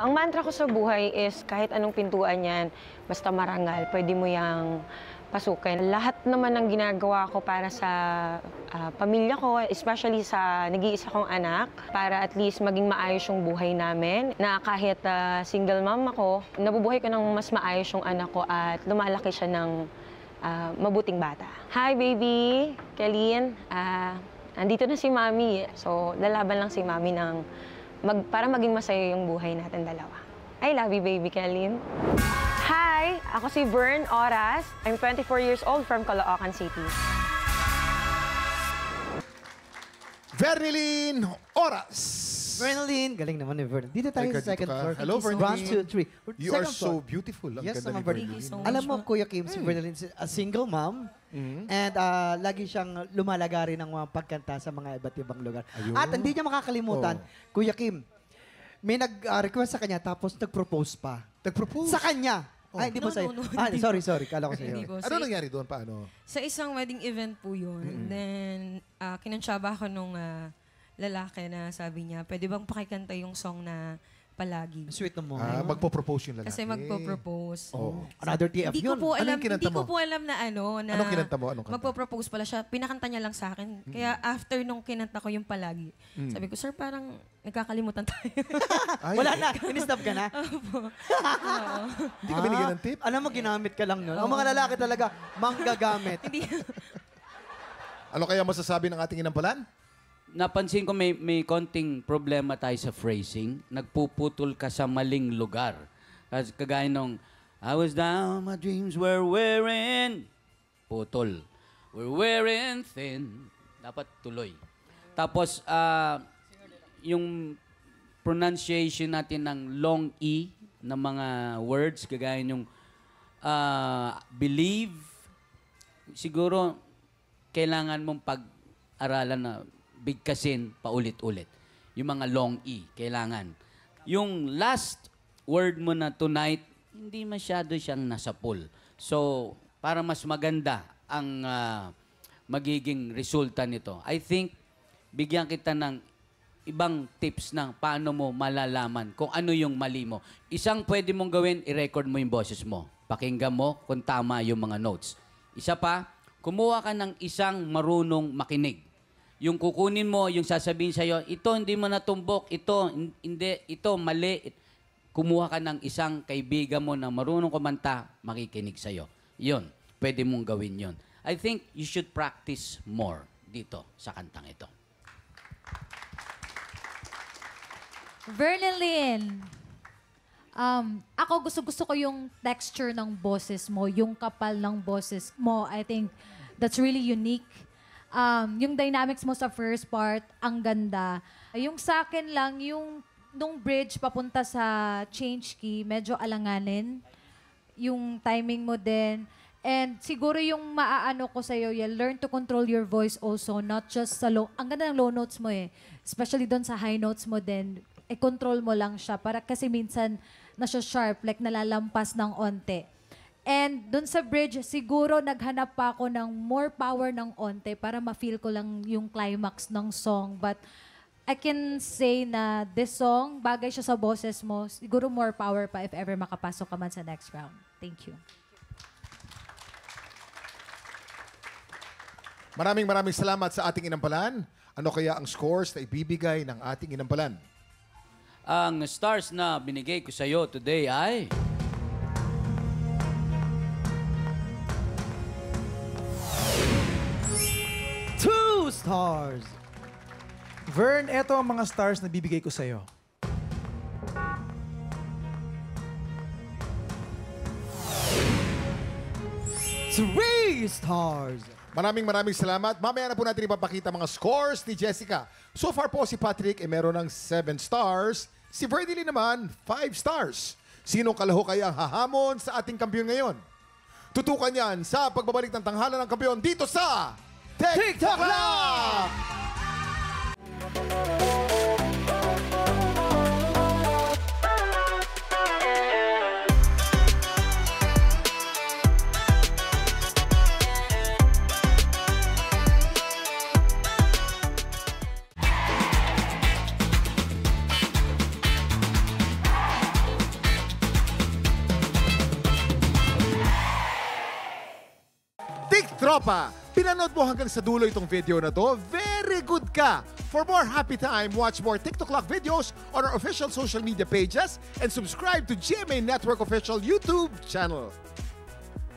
Ang mantra ko sa buhay is kahit anong pintuan yan, basta marangal, pwede mo yang pasukin. Lahat naman ng ginagawa ko para sa pamilya ko, especially sa nag-iisa kong anak, para at least maging maayos yung buhay namin. Na kahit single mom ako, nabubuhay ko ng mas maayos yung anak ko at lumalaki siya ng mabuting bata. Hi, baby! Kalin, andito na si Mami. So, lalaban lang si Mami para maging masaya yung buhay natin dalawa. I love you, baby Kalin. Hi! Ako si Vern Oras. I'm 24 years old from Caloocan City. Vernilyn Oras. Vernilyn, galing naman ni Vern. Dito tayo sa second floor. Hello, Vernilyn. 1, 2, 3. You are so beautiful. Ang Yes, ganda ni naman, Vernilyn. Vernilyn. Alam mo, Kuya Kim, si Vernilyn, a single mom. And lagi siyang lumalaga rin ng mga pagkanta sa mga iba't ibang lugar. Ayun. At hindi niya makakalimutan, Kuya Kim, may nag-request sa kanya tapos nag-propose pa. Nag-propose? Sa kanya. Ay, hindi mo sa'yo. Sorry. Kala ko sa'yo. Ano nangyari doon? Paano? Sa isang wedding event po yun. Then, kinansyaba ko nung lalaki na sabi niya, pwede bang pakikanta yung song na Palagi? Sweet mo. Magpo-propose yung lalaki. Kasi magpo-propose. Another TF Hindi yun. ko po alam, Anong kinanta hindi ko mo? po alam na na Anong kinanta mo? Anong kanta? magpo-propose pala siya. Pinakanta niya lang sa akin. Kaya after nung kinanta ko yung Palagi, sabi ko, sir, parang nagkakalimutan tayo. Ay, Wala na. In-stop ka na. Hindi ka binigyan ng tip? Alam mo, ginamit ka lang nun. Ang mga lalaki talaga, manggagamit. Ano kaya masasabi ng ating inampalan? Napansin ko may konting problema tayo sa phrasing. Nagpuputol ka sa maling lugar. Kasi kagaya nung, I was down, my dreams were wearing. Putol. We're wearing thin. Dapat tuloy. Tapos, yung pronunciation natin ng long E na mga words, kagaya nung believe, siguro kailangan mong pag-aralan na bigkasin paulit-ulit. Yung mga long E, kailangan. Yung last word mo na tonight, hindi masyado siyang nasa pool. So, para mas maganda ang magiging resulta nito, I think, bigyan kita ng ibang tips ng paano mo malalaman kung ano yung mali mo. Isang pwede mong gawin, i-record mo yung boses mo. Pakinggan mo kung tama yung mga notes. Isa pa, kumuha ka ng isang marunong makinig. Yung kukunin mo, yung sasabihin sa'yo, ito hindi mo natumbok, ito hindi, ito mali. Kumuha ka ng isang kaibigan mo na marunong kumanta, makikinig sa'yo. Yun, pwede mong gawin yun. I think you should practice more dito sa kantang ito. Vernilyn, ako gusto ko yung texture ng boses mo, yung kapal ng boses mo. I think that's really unique. Yung dynamics mo sa first part, ang ganda. Yung sa akin lang, yung nung bridge papunta sa change key, medyo alanganin. Yung timing mo din. And siguro yung maaano ko sa'yo, learn to control your voice also, not just sa low. Ang ganda ng low notes mo eh. Especially doon sa high notes mo din. Control mo lang siya. Para kasi minsan nasa sharp, like nalalampas ng onte. And dun sa bridge, siguro naghanap pa ako ng more power ng onte para ma-feel ko lang yung climax ng song. But I can say na this song, bagay siya sa boses mo. Siguro more power pa if ever makapasok ka man sa next round. Thank you. Maraming salamat sa ating inampalan. Ano kaya ang scores na ibibigay ng ating inampalan? Ang stars na binigay ko sa'yo today ay... 2 stars. Vern, eto ang mga stars na bibigay ko sa'yo. Three stars. Maraming salamat. Mamaya na po natin ipapakita mga scores ni Jessica. So far po si Patrick ay meron ng 7 stars. Si Vernilyn naman, 5 stars. Sinong kalaho kaya ang hahamon sa ating kampiyon ngayon? Tutukan yan sa pagbabalik ng tanghalan ng kampiyon dito sa TikTok Live! Tropa, pinanood mo hanggang sa dulo itong video na to. Very good ka! For more happy time, watch more TikTok Lock videos on our official social media pages and subscribe to GMA Network official YouTube channel.